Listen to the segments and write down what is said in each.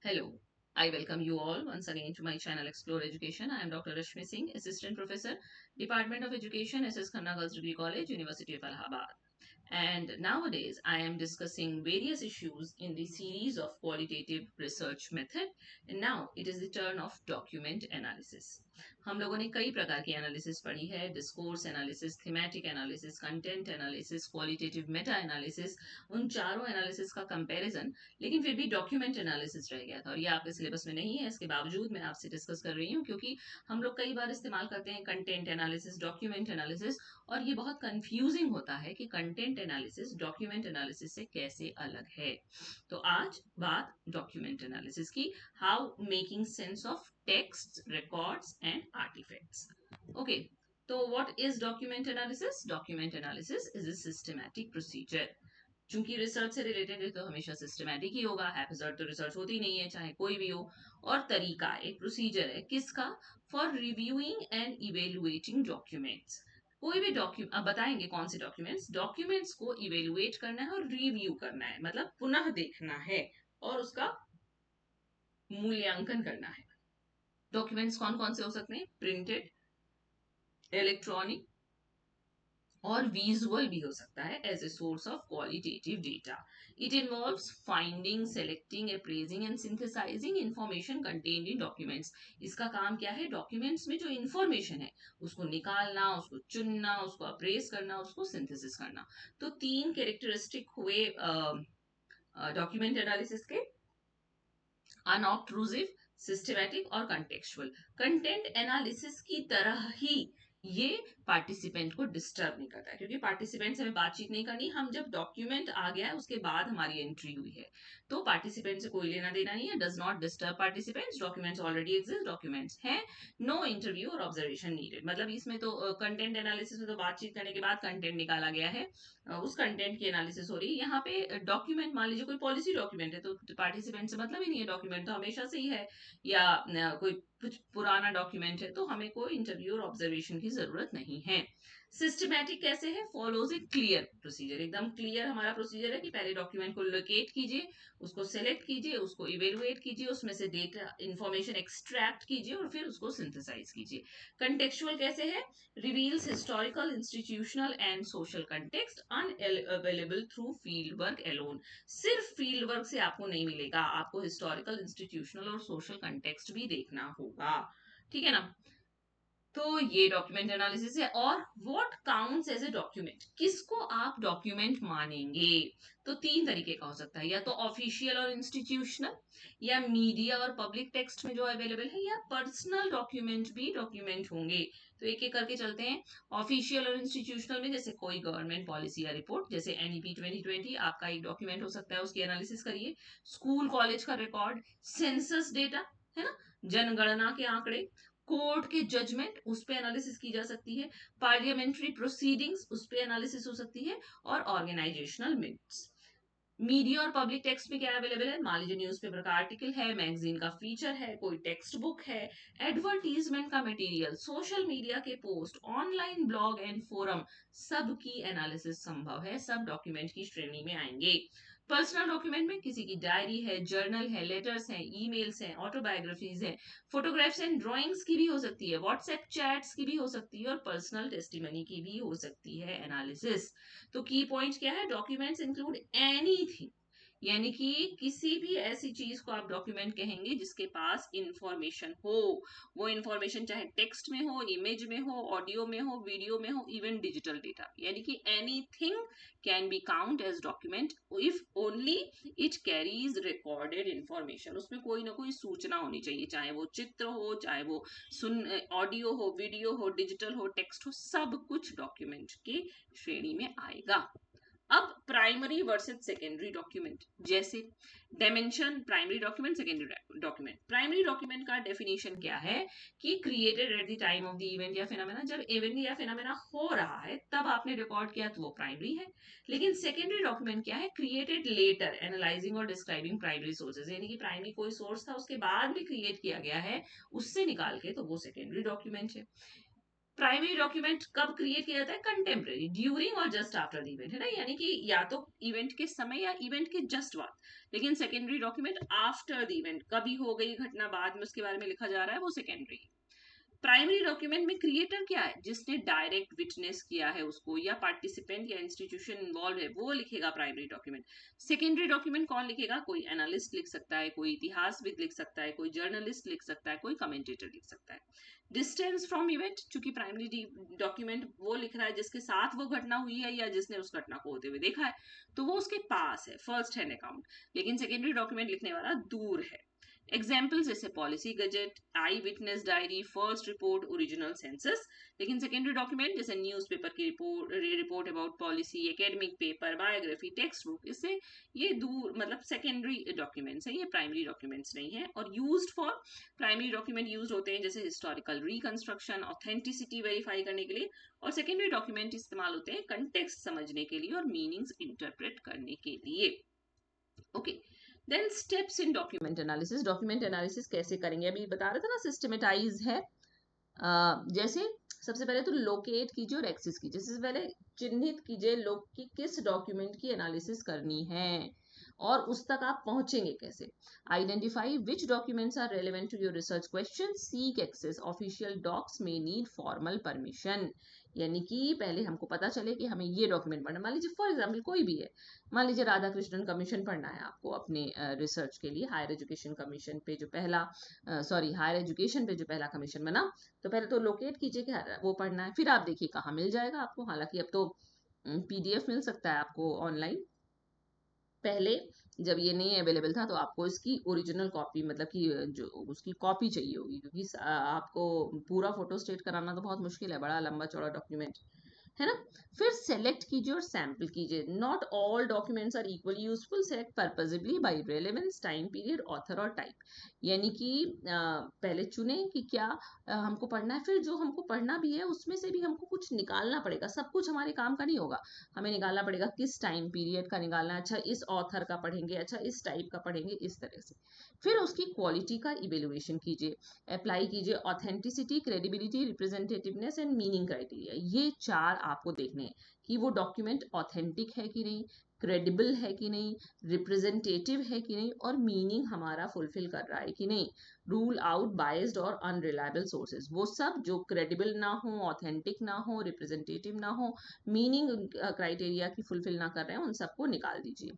Hello, I welcome you all once again to my channel Explore Education. I am Dr. Rashmi Singh, Assistant Professor, Department of Education, SS Khanna Girls Degree College, University of Allahabad. And nowadays, I am discussing various issues in the series of qualitative research method. And now it is the turn of document analysis. हम लोगों ने कई प्रकार की analysis पढ़ी है, discourse analysis, thematic analysis, content analysis, qualitative Meta analysis, उन चारों एनालिसिस का कंपैरिजन, लेकिन फिर भी डॉक्यूमेंट एनालिसिस रह गया था और ये आपके सिलेबस में नहीं है। इसके बावजूद मैं आपसे डिस्कस कर रही हूँ क्योंकि हम लोग कई बार इस्तेमाल करते हैं कंटेंट एनालिसिस, डॉक्यूमेंट एनालिसिस, और ये बहुत कंफ्यूजिंग होता है कि कंटेंट एनालिसिस डॉक्यूमेंट एनालिसिस से कैसे अलग है। तो आज बात डॉक्यूमेंट एनालिसिस की, how making sense of text, records and artifacts. Okay, तो what is document analysis? Document analysis is a systematic procedure. चूंकि रिसर्च से रिलेटेड है तो हमेशा सिस्टमैटिक ही होगा, हैप्पीजर्ट तो रिसर्च होती नहीं है चाहे कोई भी हो। और तरीका, एक प्रोसीजर है किसका? For reviewing and evaluating documents. कोई भी डॉक्यूमेंट, अब बताएंगे कौन से डॉक्यूमेंट्स, डॉक्यूमेंट्स को इवेलुएट करना है और रिव्यू करना है, मतलब पुनः देखना है और उसका मूल्यांकन करना है। डॉक्यूमेंट्स कौन कौन से हो सकते हैं? प्रिंटेड, इलेक्ट्रॉनिक और विजुअल भी हो सकता है as a source of qualitative data. It involves finding, selecting, appraising and synthesizing information contained in documents. इसका काम क्या है? डॉक्यूमेंट्स में जो इंफॉर्मेशन है उसको निकालना, उसको चुनना, उसको अप्रेज करना, उसको सिंथेसिस करना। तो तीन कैरेक्टरिस्टिक हुए डॉक्यूमेंट एनालिसिस के: अनऑब्ट्रूसिव, सिस्टमैटिक और कंटेक्चुअल। कंटेंट एनालिसिस की तरह ही ये पार्टिसिपेंट को डिस्टर्ब नहीं करता है, क्योंकि पार्टिसिपेंट से हमें बातचीत नहीं करनी। हम जब डॉक्यूमेंट आ गया है उसके बाद हमारी एंट्री हुई है, तो पार्टिसिपेंट से कोई लेना देना नहीं है। Does not disturb participants, documents already exist, documents हैं, नो इंटरव्यू और ऑब्जर्वेशन नीडेड। मतलब इसमें तो कंटेंट एनालिसिस में तो बातचीत करने के बाद कंटेंट निकाला गया है, उस कंटेंट की एनालिसिस हो रही है। यहाँ पे डॉक्यूमेंट, मान लीजिए कोई पॉलिसी डॉक्यूमेंट है तो पार्टिसिपेंट से मतलब ही नहीं है, डॉक्यूमेंट तो हमेशा से ही है। या कोई कुछ पुराना डॉक्यूमेंट है तो हमें कोई इंटरव्यू और ऑब्जर्वेशन की जरूरत नहीं है। सिस्टमैटिक कैसे है? फॉलोज ए क्लियर प्रोसीजर। एकदम क्लियर हमारा प्रोसीजर है कि पहले डॉक्यूमेंट को लोकेट कीजिए, उसको सेलेक्ट कीजिए, उसको इवेलुएट कीजिए, उसमें से डेटा इंफॉर्मेशन एक्सट्रैक्ट कीजिए और फिर उसको सिंथेसाइज कीजिए। कंटेक्चुअल कैसे है? Reveals historical, institutional and social context unavailable through field work alone. सिर्फ फील्ड वर्क से आपको नहीं मिलेगा, आपको हिस्टोरिकल, इंस्टीट्यूशनल और सोशल कंटेक्स्ट भी देखना होगा। ठीक है ना? तो ये डॉक्यूमेंट एनालिसिस है। और what counts as a document, किसको आप डॉक्यूमेंट मानेंगे? तो तीन तरीके का हो सकता है, या तो ऑफिशियल और इंस्टीट्यूशनल, या मीडिया और पब्लिक टेक्स्ट में जो अवेलेबल है, या पर्सनल डॉक्यूमेंट भी डॉक्यूमेंट होंगे। तो एक एक करके चलते हैं। ऑफिशियल और इंस्टीट्यूशनल में जैसे कोई गवर्नमेंट पॉलिसी या रिपोर्ट, जैसे एनईपी 2020 आपका एक डॉक्यूमेंट हो सकता है, उसकी एनालिसिस करिए। स्कूल कॉलेज का रिकॉर्ड, सेंसस डेटा, है ना, जनगणना के आंकड़े, कोर्ट के जजमेंट, उस पे एनालिसिस की जा सकती है। पार्लियामेंट्री प्रोसीडिंग्स, उस पे एनालिसिस हो सकती है। और ऑर्गेनाइजेशनल मिनट्स। मीडिया और पब्लिक टेक्स्ट में क्या अवेलेबल है? मान लीजिए न्यूज़पेपर का आर्टिकल है, मैगजीन का फीचर है, कोई टेक्स्ट बुक है, एडवर्टीजमेंट का मटेरियल, सोशल मीडिया के post, online blog and forum, सब की एनालिसिस संभव है, सब डॉक्यूमेंट की श्रेणी में आएंगे। पर्सनल डॉक्यूमेंट में किसी की डायरी है, जर्नल है, लेटर्स हैं, ईमेल्स हैं, ऑटोबायोग्राफीज हैं, फोटोग्राफ्स एंड ड्राइंग्स की भी हो सकती है, व्हाट्सएप चैट्स की भी हो सकती है, और पर्सनल टेस्टिमनी की भी हो सकती है एनालिसिस। तो की पॉइंट क्या है? डॉक्यूमेंट्स इंक्लूड एनीथिंग, यानी कि किसी भी ऐसी चीज को आप डॉक्यूमेंट कहेंगे जिसके पास इंफॉर्मेशन हो। वो इंफॉर्मेशन चाहे टेक्स्ट में हो, इमेज में हो, ऑडियो में हो, वीडियो में हो, इवन डिजिटल डेटा, यानी कि anything can be count as document if only it carries recorded information. उसमें कोई ना कोई सूचना होनी चाहिए, चाहे वो चित्र हो, चाहे वो सुन ऑडियो हो, वीडियो हो, डिजिटल हो, टेक्स्ट हो, सब कुछ डॉक्यूमेंट की श्रेणी में आएगा। अब प्राइमरी वर्सेस सेकेंडरी डॉक्यूमेंट, जैसे dimension, primary document, secondary document. Primary document का डेफिनेशन क्या है? कि created at the time of the event या फिनोमेना, जब इवेंट या फिनोमेना हो रहा है तब आपने रिकॉर्ड किया तो वो प्राइमरी है। लेकिन सेकेंडरी डॉक्यूमेंट क्या है? क्रिएटेड लेटर, एनालाइजिंग और डिस्क्राइबिंग प्राइमरी सोर्सेज, यानी कि प्राइमरी कोई सोर्स था उसके बाद भी क्रिएट किया गया है, उससे निकाल के, तो वो सेकेंडरी डॉक्यूमेंट है। प्राइमरी डॉक्यूमेंट कब क्रिएट किया जाता है? कंटेम्प्रेरी, ड्यूरिंग और जस्ट आफ्टर द इवेंट, है ना, यानी कि या तो इवेंट के समय या इवेंट के जस्ट बाद। लेकिन secondary document after the event, कभी हो गई घटना बाद में उसके बारे में लिखा जा रहा है, वो सेकेंडरी। प्राइमरी डॉक्यूमेंट में क्रिएटर क्या है? जिसने डायरेक्ट विटनेस किया है उसको, या पार्टिसिपेंट या इंस्टीट्यूशन इन्वॉल्व है, वो लिखेगा प्राइमरी डॉक्यूमेंट। सेकेंडरी डॉक्यूमेंट कौन लिखेगा? कोई एनालिस्ट लिख सकता है, कोई इतिहासविद लिख सकता है, कोई जर्नलिस्ट लिख सकता है, कोई कमेंटेटर लिख सकता है। डिस्टेंस फ्रॉम इवेंट, चूंकि प्राइमरी डॉक्यूमेंट वो लिख रहा है जिसके साथ वो घटना हुई है या जिसने उस घटना को होते हुए देखा है, तो वो उसके पास है, फर्स्ट हैंड अकाउंट। लेकिन सेकेंडरी डॉक्यूमेंट लिखने वाला दूर है। एग्जाम्पल्स जैसे policy gazette, eye witness diary, first report, original census. लेकिन सेकेंडरी डॉक्यूमेंट जैसे न्यूज़पेपर की report about policy, academic paper, biography, text book, इससे ये दूर, मतलब सेकेंडरी डॉक्यूमेंट्स है, ये प्राइमरी डॉक्यूमेंट्स नहीं है। और used for, primary document use होते हैं जैसे हिस्टोरिकल रिकंस्ट्रक्शन, ऑथेंटिसिटी वेरीफाई करने के लिए। और सेकेंडरी डॉक्यूमेंट इस्तेमाल होते हैं कंटेक्स्ट समझने के लिए और मीनिंग्स इंटरप्रेट करने के लिए। Okay, then steps in document analysis. Document analysis कैसे करेंगे? अभी बता रहे थे ना, सिस्टमेटाइज है। जैसे सबसे पहले तो लोकेट कीजिए और एक्सेस कीजिए। सबसे पहले चिन्हित कीजिए लोग कि किस डॉक्यूमेंट की एनालिसिस करनी है और उस तक आप पहुंचेंगे कैसे। Identify which documents are relevant to your research question, seek access, official docs में नीड फॉर्मल परमिशन। यानी कि पहले हमको पता चले कि हमें ये डॉक्यूमेंट पढ़ना, मान लीजिए फॉर एग्जाम्पल कोई भी है, मान लीजिए राधा कृष्णन कमीशन पढ़ना है आपको अपने रिसर्च के लिए, हायर एजुकेशन कमीशन पे जो पहला, सॉरी, हायर एजुकेशन पे जो पहला कमीशन बना, तो पहले तो लोकेट कीजिए कि वो पढ़ना है, फिर आप देखिए कहाँ मिल जाएगा आपको। हालांकि अब तो पीडीएफ मिल सकता है आपको ऑनलाइन। पहले जब ये नहीं अवेलेबल था तो आपको इसकी ओरिजिनल कॉपी, मतलब कि जो उसकी कॉपी चाहिए होगी, क्योंकि आपको पूरा फोटो स्टेट कराना तो बहुत मुश्किल है, बड़ा लंबा चौड़ा डॉक्यूमेंट है ना। फिर सेलेक्ट कीजिए और सैंपल कीजिए। Not all documents are equally useful, select purposively by relevance, time period, author और टाइप। यानी कि पहले चुने कि क्या हमको पढ़ना है, फिर जो हमको पढ़ना भी है उसमें से भी हमको कुछ निकालना पड़ेगा, सब कुछ हमारे काम का नहीं होगा। हमें निकालना पड़ेगा किस टाइम पीरियड का निकालना है, अच्छा इस ऑथर का पढ़ेंगे, अच्छा इस टाइप का पढ़ेंगे, इस तरह से। फिर उसकी क्वालिटी का इवेल्युएशन कीजिए, अप्लाई कीजिए authenticity, credibility, representativeness and meaning criteria. ये चार आपको देखने हैं कि वो डॉक्यूमेंट ऑथेंटिक है कि नहीं, क्रेडिबल है कि नहीं, रिप्रेजेंटेटिव है कि नहीं, और मीनिंग हमारा फुलफिल कर रहा है कि नहीं। रूल आउट बायस्ड और अनरिलायबल सोर्सेज, वो सब जो क्रेडिबल ना हो, ऑथेंटिक ना हो, रिप्रेजेंटेटिव ना हो, मीनिंग क्राइटेरिया की फुलफिल ना कर रहे हैं, उन सबको निकाल दीजिए।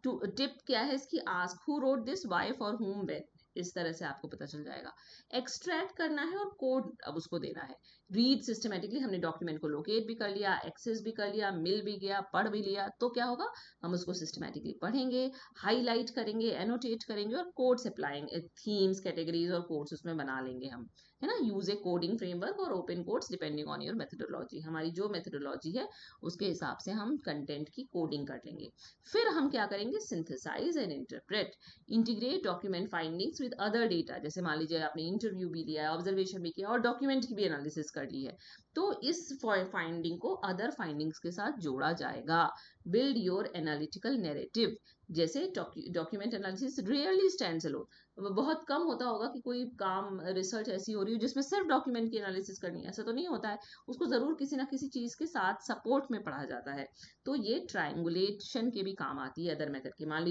टू टिप क्या है इसकी? Ask who wrote this, why, for whom, when. इस तरह से आपको पता चल जाएगा। एक्सट्रैक्ट करना है और कोड अब उसको देना है। रीड सिस्टमेटिकली, हमने डॉक्यूमेंट को लोकेट भी कर लिया, एक्सेस भी कर लिया, मिल भी गया, पढ़ भी लिया, तो क्या होगा? हम उसको सिस्टमेटिकली पढ़ेंगे, हाईलाइट करेंगे, एनोटेट करेंगे और कोड्स अप्लाएंगे, थीम्स, कैटेगरीज और कोड्स उसमें बना लेंगे हम, है ना। यूज ए कोडिंग फ्रेमवर्क और open codes depending on your methodology. हमारी जो मेथोडोलॉजी है उसके हिसाब से हम कंटेंट की कोडिंग कर लेंगे। फिर हम क्या करेंगे? Synthesize and interpret, integrate document findings with other data. जैसे मान लीजिए आपने इंटरव्यू भी लिया है, ऑब्जर्वेशन भी किया और डॉक्यूमेंट की भी एनालिसिस कर ली है, तो इस फाइंडिंग को अदर फाइंडिंग्स के साथ जोड़ा जाएगा। Build your analytical narrative. जैसे document analysis rarely stands alone, बहुत कम होता होगा कि कोई काम, रिसर्च ऐसी हो रही हो जिसमें सिर्फ डॉक्यूमेंट की एनालिसिस करनी है, ऐसा तो नहीं होता है। उसको जरूर किसी ना किसी चीज के साथ सपोर्ट में पढ़ा जाता है। तो ये ट्रायंगुलेशन के भी काम आती है अदर मेथड की। मान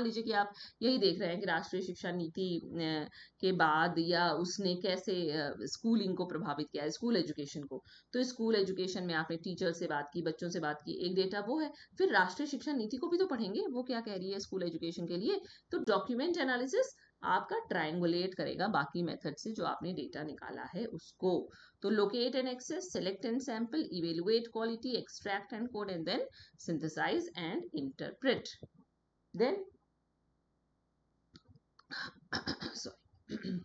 लीजिए कि आप यही देख रहे हैं कि राष्ट्रीय शिक्षा नीति के बाद या उसने कैसे स्कूलिंग को प्रभावित किया है, स्कूल एजुकेशन को। तो स्कूल एजुकेशन में आपने टीचर से बात की, बच्चों से बात की, एक डेटा वो है। फिर राष्ट्रीय शिक्षा नीति को भी तो पढ़ेंगे, वो क्या कह रही है स्कूल एजुकेशन के लिए। तो डॉक्यूमेंट एनालिसिस आपका ट्रायंगुलेट करेगा बाकी मेथड से जो आपने डेटा निकाला है उसको। तो locate and access, select and sample, evaluate quality, extract and code and then synthesize and interpret. Then sorry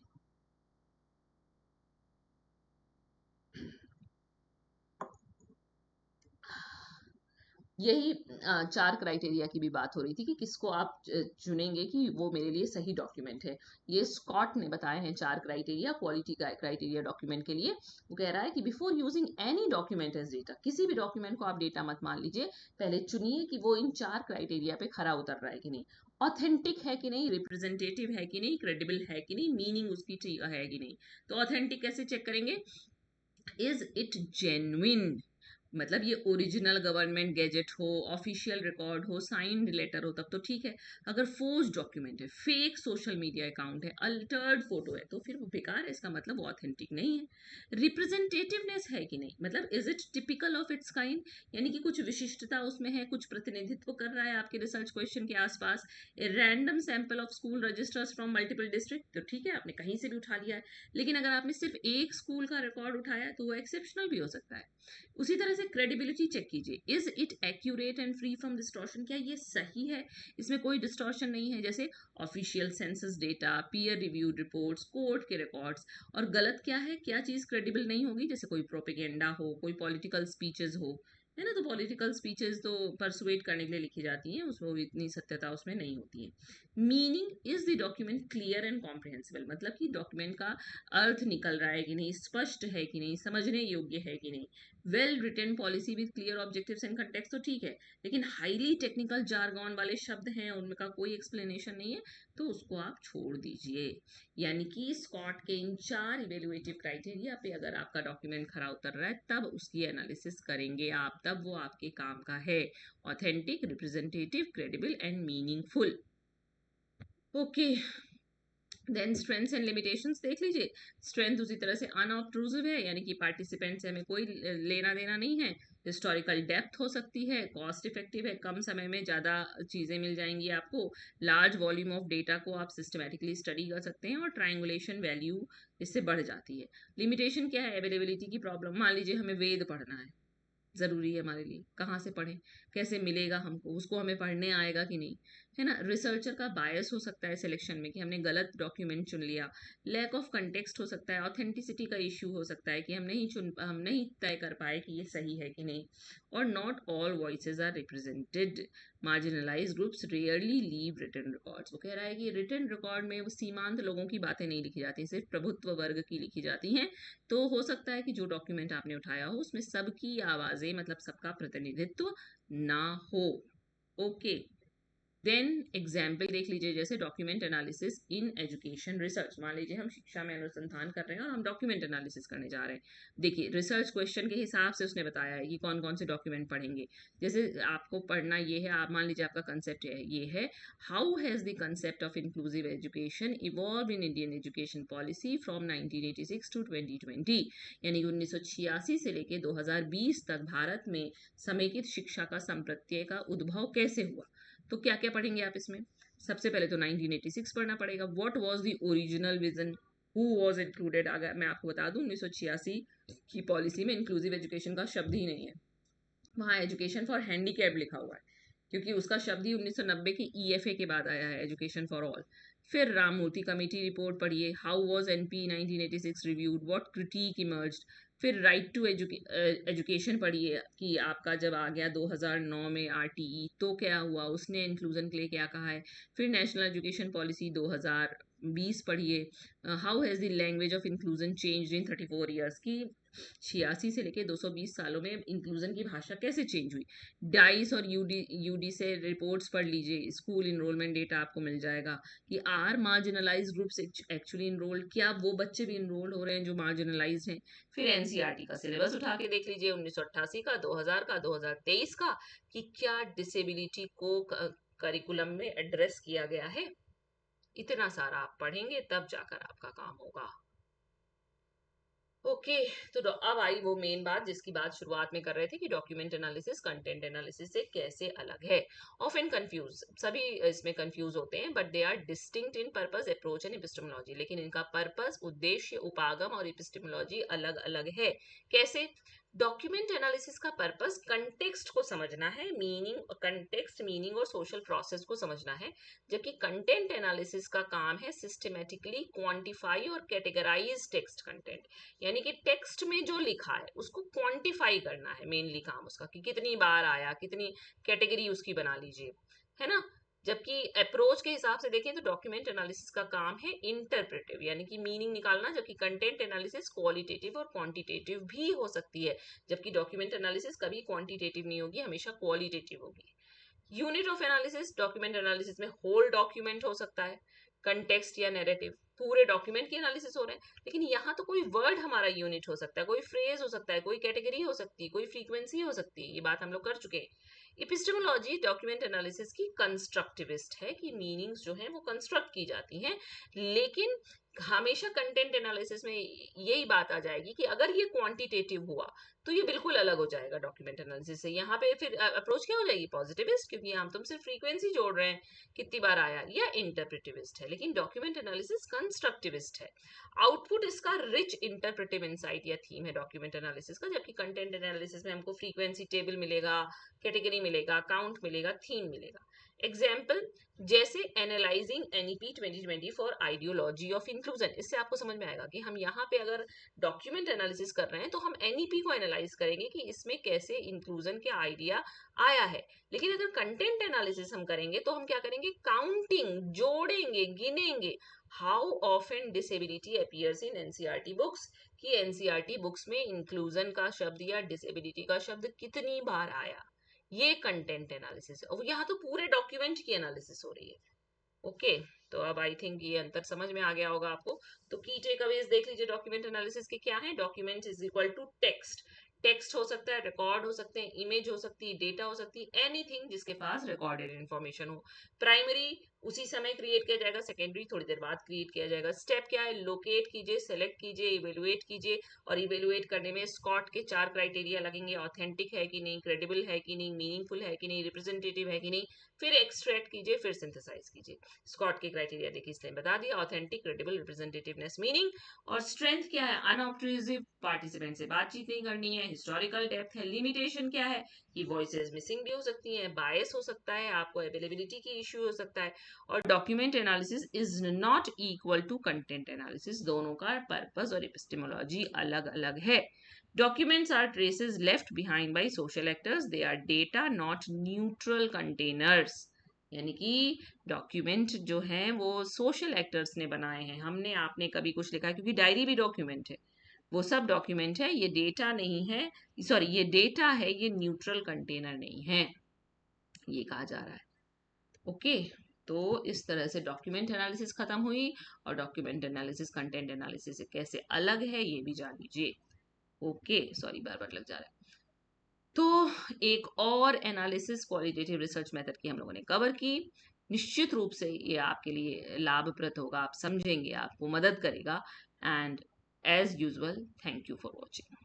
यही चार क्राइटेरिया की भी बात हो रही थी कि किसको आप चुनेंगे कि वो मेरे लिए सही डॉक्यूमेंट है। ये स्कॉट ने बताए हैं चार क्राइटेरिया, क्वालिटी का क्राइटेरिया डॉक्यूमेंट के लिए। वो कह रहा है कि before using any document as data, किसी भी डॉक्यूमेंट को आप डेटा मत मान लीजिए, पहले चुनिए कि वो इन चार क्राइटेरिया पे खरा उतर रहा है कि नहीं, ऑथेंटिक है कि नहीं, रिप्रेजेंटेटिव है कि नहीं, क्रेडिबल है कि नहीं, मीनिंग उसकी ठीक है कि नहीं। तो ऑथेंटिक कैसे चेक करेंगे? इज इट जेन्युइन, मतलब ये ओरिजिनल गवर्नमेंट गैजेट हो, ऑफिशियल रिकॉर्ड हो, साइंड लेटर हो, तब तो ठीक है। अगर फोर्स डॉक्यूमेंट है, फेक सोशल मीडिया अकाउंट है, अल्टर्ड फोटो है, तो फिर वो बेकार है, इसका मतलब वो ऑथेंटिक नहीं है। रिप्रेजेंटेटिवनेस है कि नहीं, मतलब is it typical of its kind, यानी कि कुछ विशिष्टता उसमें है, कुछ प्रतिनिधित्व कर रहा है आपके रिसर्च क्वेश्चन के आसपास। Random sample of school registers from multiple district, तो ठीक है, आपने कहीं से भी उठा लिया है। लेकिन अगर आपने सिर्फ एक स्कूल का रिकॉर्ड उठाया है तो वो एक्सेप्शनल भी हो सकता है। उसी तरह से क्रेडिबिलिटी चेक कीजिए, is it accurate and free from distortion, क्या ये सही है, इसमें कोई डिस्टॉर्शन नहीं है, जैसे official census data, peer reviewed reports, court के रिकॉर्ड्स। और गलत क्या है, क्या चीज क्रेडिबल नहीं होगी, जैसे कोई प्रोपेगेंडा हो, कोई पॉलिटिकल स्पीचेस हो, है ना, तो पॉलिटिकल स्पीचेस तो परसुएट करने के लिए लिखी जाती हैं, उसमें इतनी सत्यता उसमें नहीं होती है। Meaning, is the document clear and comprehensible, मतलब कि डॉक्यूमेंट का अर्थ निकल रहा है कि नहीं, स्पष्ट है कि नहीं, समझने योग्य है कि नहीं। Well return policy with clear objectives and context, तो ठीक है। लेकिन हाईली टेक्निकल जार्गन वाले शब्द हैं, उनका कोई एक्सप्लेनेशन नहीं है, तो उसको आप छोड़ दीजिए। यानी कि स्कॉट के इन 4 इवेल्युएटिव क्राइटेरिया पे अगर आपका डॉक्यूमेंट खरा उतर रहा है तब उसकी एनालिसिस करेंगे आप, तब वो आपके काम का है। Authentic, representative, credible and meaningful. Okay, then strengths and limitations देख लीजिए। स्ट्रेंथ उसी तरह से अनऑब्ट्रूसिव है, यानी कि पार्टिसिपेंट से हमें कोई लेना देना नहीं है। हिस्टोरिकल डेप्थ हो सकती है, कॉस्ट इफेक्टिव है, कम समय में ज़्यादा चीज़ें मिल जाएंगी आपको। लार्ज वॉल्यूम ऑफ डेटा को आप सिस्टमेटिकली स्टडी कर सकते हैं, और ट्रायंगुलेशन वैल्यू इससे बढ़ जाती है। लिमिटेशन क्या है, अवेलेबिलिटी की प्रॉब्लम। मान लीजिए हमें वेद पढ़ना है, ज़रूरी है हमारे लिए, कहाँ से पढ़ें, कैसे मिलेगा हमको, उसको हमें पढ़ने आएगा कि नहीं, है ना। रिसर्चर का बायस हो सकता है सिलेक्शन में कि हमने गलत डॉक्यूमेंट चुन लिया। लैक ऑफ कंटेक्स्ट हो सकता है, ऑथेंटिसिटी का इश्यू हो सकता है कि हम नहीं तय कर पाए कि ये सही है कि नहीं। और not all voices are represented, marginalize groups rarely leave written records. वो कह रहा है कि रिटन रिकॉर्ड में वो सीमांत लोगों की बातें नहीं लिखी जाती, सिर्फ प्रभुत्व वर्ग की लिखी जाती हैं। तो हो सकता है कि जो डॉक्यूमेंट आपने उठाया हो उसमें सबकी आवाजें, मतलब सबका प्रतिनिधित्व ना हो। ओके, देन एग्जाम्पल देख लीजिए, जैसे document analysis in education research. मान लीजिए हम शिक्षा में अनुसंधान कर रहे हैं और हम डॉक्यूमेंट एनालिसिस करने जा रहे हैं। देखिए, रिसर्च क्वेश्चन के हिसाब से उसने बताया है कि कौन कौन से डॉक्यूमेंट पढ़ेंगे। जैसे आपको पढ़ना ये है, आप मान लीजिए आपका कंसेप्ट है ये है, how has the concept of inclusive education evolve in Indian education policy from 1986 to 2020, यानी कि 1986 से लेके 2020 तक भारत में समेकित शिक्षा का संप्रत्यय का उद्भव कैसे हुआ। तो क्या क्या पढ़ेंगे आप इसमें, सबसे पहले तो 1986 पढ़ना पड़ेगा। What was the original vision, who was included. अगर मैं आपको बता दूं, 1986 की पॉलिसी में इंक्लूसिव एजुकेशन का शब्द ही नहीं है, वहाँ एजुकेशन फॉर हैंडीकैप लिखा हुआ है, क्योंकि उसका शब्द ही 1990 की ईएफए के बाद आया है, एजुकेशन फॉर ऑल। फिर राममूर्ति कमेटी रिपोर्ट पढ़िए, how was NP 1986 reviewed, what critic emerged. फिर राइट टू एजुकेशन पढ़िए कि आपका जब आ गया 2009 में आरटीई तो क्या हुआ, उसने इंक्लूजन के लिए क्या कहा है। फिर नेशनल एजुकेशन पॉलिसी 2020 पढ़िए, how has the language of inclusion changed in 34 years की 86 से लेके 220 सालों में इंक्लूजन की भाषा कैसे चेंज हुई। डाइस और यूडी से रिपोर्ट्स पढ़ लीजिए, स्कूल इनरोलमेंट डेटा आपको मिल जाएगा कि are marginalize groups actually enrolled, क्या वो बच्चे भी इनरोल्ड हो रहे हैं जो मार्जिनलाइज हैं। फिर एनसीईआरटी का सिलेबस उठा के देख लीजिए, 1988 का, 2000 का, 2023 का, कि क्या डिसेबिलिटी को करिकुलम में एड्रेस किया गया है। इतना सारा आप पढ़ेंगे तब जाकर आपका काम होगा। ओके, तो अब आई वो मेन बात जिसकी बात शुरुआत में कर रहे थे कि डॉक्यूमेंट एनालिसिस कंटेंट एनालिसिस से कैसे अलग है। ऑफन कंफ्यूज, सभी इसमें कंफ्यूज होते हैं, but they are distinct in purpose, approach and epistemology. लेकिन इनका पर्पस, उद्देश्य, उपागम और एपिस्टेमोलॉजी अलग अलग है। कैसे? डॉक्यूमेंट एनालिसिस का पर्पस कंटेक्स्ट को समझना है, मीनिंग, कंटेक्स्ट, मीनिंग और सोशल प्रोसेस को समझना है, जबकि कंटेंट एनालिसिस का काम है सिस्टमेटिकली क्वांटिफाई और कैटेगराइज टेक्स्ट कंटेंट, यानी कि टेक्स्ट में जो लिखा है उसको क्वांटिफाई करना है, मेनली काम उसका, कि कितनी बार आया, कितनी कैटेगरी उसकी बना लीजिए, है ना। जबकि अप्रोच के हिसाब से देखें तो डॉक्यूमेंट एनालिसिस का काम है इंटरप्रेटिव, यानी कि मीनिंग निकालना, जबकि कंटेंट एनालिसिस क्वालिटेटिव और क्वांटिटेटिव भी हो सकती है, जबकि डॉक्यूमेंट एनालिसिस कभी क्वांटिटेटिव नहीं होगी, हमेशा क्वालिटेटिव होगी। Unit of analysis, document analysis में होल डॉक्यूमेंट हो सकता है, कंटेक्स्ट या नैरेटिव, पूरे डॉक्यूमेंट की एनालिसिस हो रहे हैं, लेकिन यहाँ तो कोई वर्ड हमारा यूनिट हो सकता है, कोई फ्रेज हो सकता है, कोई कैटेगरी हो सकती है, कोई फ्रीक्वेंसी हो सकती है, ये बात हम लोग कर चुके हैं। एपिस्टेमोलॉजी डॉक्यूमेंट एनालिसिस की कंस्ट्रक्टिविस्ट है कि मीनिंग्स जो हैं वो कंस्ट्रक्ट की जाती हैं, लेकिन हमेशा कंटेंट एनालिसिस में यही बात आ जाएगी कि अगर ये क्वांटिटेटिव हुआ तो ये बिल्कुल अलग हो जाएगा डॉक्यूमेंट एनालिसिस से। यहाँ पे फिर अप्रोच क्या हो जाएगी, पॉजिटिविस्ट, क्योंकि हम तुम सिर्फ फ्रीक्वेंसी जोड़ रहे हैं कितनी बार आया, या इंटरप्रेटिविस्ट है, लेकिन डॉक्यूमेंट एनालिसिस कंस्ट्रक्टिविस्ट है। आउटपुट इसका रिच इंटरप्रेटिव इंसाइट या थीम है डॉक्यूमेंट एनालिसिस का, जबकि कंटेंट एनालिसिस में हमको फ्रीक्वेंसी टेबल मिलेगा, कैटेगरी मिलेगा, काउंट मिलेगा, थीम मिलेगा। एग्जाम्पल जैसे analysing NEP 2020 for ideology of inclusion, इससे आपको समझ में आएगा कि हम यहाँ पे अगर डॉक्यूमेंट एनालिसिस कर रहे हैं तो हम एनईपी को एनालाइज करेंगे कि इसमें कैसे इंक्लूजन के आइडिया आया है। लेकिन अगर कंटेंट एनालिसिस हम करेंगे तो हम क्या करेंगे, काउंटिंग, जोड़ेंगे, गिनेंगे, how often disability appears in NCERT books, कि एनसीईआरटी बुक्स में इंक्लूजन का शब्द या डिसेबिलिटी का शब्द कितनी बार आया। ये कंटेंट एनालिसिस है, और यहाँ तो पूरे डॉक्यूमेंट की एनालिसिस हो रही है। ओके, तो अब आई थिंक ये अंतर समझ में आ गया होगा आपको। तो की टेकअवेज देख लीजिए डॉक्यूमेंट एनालिसिस के क्या है। Document is equal to text, text हो सकता है, रिकॉर्ड हो सकते हैं, इमेज हो सकती है, डेटा हो सकती है, एनीथिंग जिसके पास रिकॉर्डेड इन्फॉर्मेशन हो। प्राइमरी उसी समय क्रिएट किया जाएगा, सेकेंडरी थोड़ी देर बाद क्रिएट किया जाएगा। स्टेप क्या है, लोकेट कीजिए, सेलेक्ट कीजिए, इवेलुएट कीजिए, और इवेलुएट करने में स्कॉट के 4 क्राइटेरिया लगेंगे, ऑथेंटिक है कि नहीं, क्रेडिबल है कि नहीं, मीनिंगफुल है कि नहीं, रिप्रेजेंटेटिव है कि नहीं। फिर एक्सट्रैक्ट कीजिए, फिर सिंथेसाइज कीजिए। स्कॉट के क्राइटेरिया देखिए इसलिए बता दिया, ऑथेंटिक, क्रेडिबल, रिप्रेजेंटेटिवनेस, मीनिंग। और स्ट्रेंथ क्या है, अनऑब्ट्रूसिव, पार्टिसिपेंट से बातचीत नहीं करनी है। हिस्टोरिकल डेप्थ है। लिमिटेशन क्या है कि वॉइसेस मिसिंग भी हो सकती हैं, बायस हो सकता है, आपको अवेलेबिलिटी की इश्यू हो सकता है। और document analysis is not equal to content analysis, दोनों का पर्पस और एपिस्टेमोलॉजी अलग अलग है। Documents are traces left behind by social actors. They are data, not neutral containers. यानी कि डॉक्यूमेंट जो हैं वो सोशल एक्टर्स ने बनाए हैं, हमने आपने कभी कुछ लिखा है, क्योंकि डायरी भी डॉक्यूमेंट है, वो सब डॉक्यूमेंट है, ये डेटा नहीं है, सॉरी ये डेटा है, ये न्यूट्रल कंटेनर नहीं है, ये कहा जा रहा है। ओके, तो इस तरह से डॉक्यूमेंट एनालिसिस खत्म हुई, और डॉक्यूमेंट एनालिसिस कंटेंट एनालिसिस से कैसे अलग है ये भी जान लीजिए। ओके, सॉरी बार बार लग जा रहा है। तो एक और एनालिसिस क्वालिटेटिव रिसर्च मेथड की हम लोगों ने कवर की। निश्चित रूप से ये आपके लिए लाभप्रद होगा, आप समझेंगे, आपको मदद करेगा। And as usual, thank you for watching.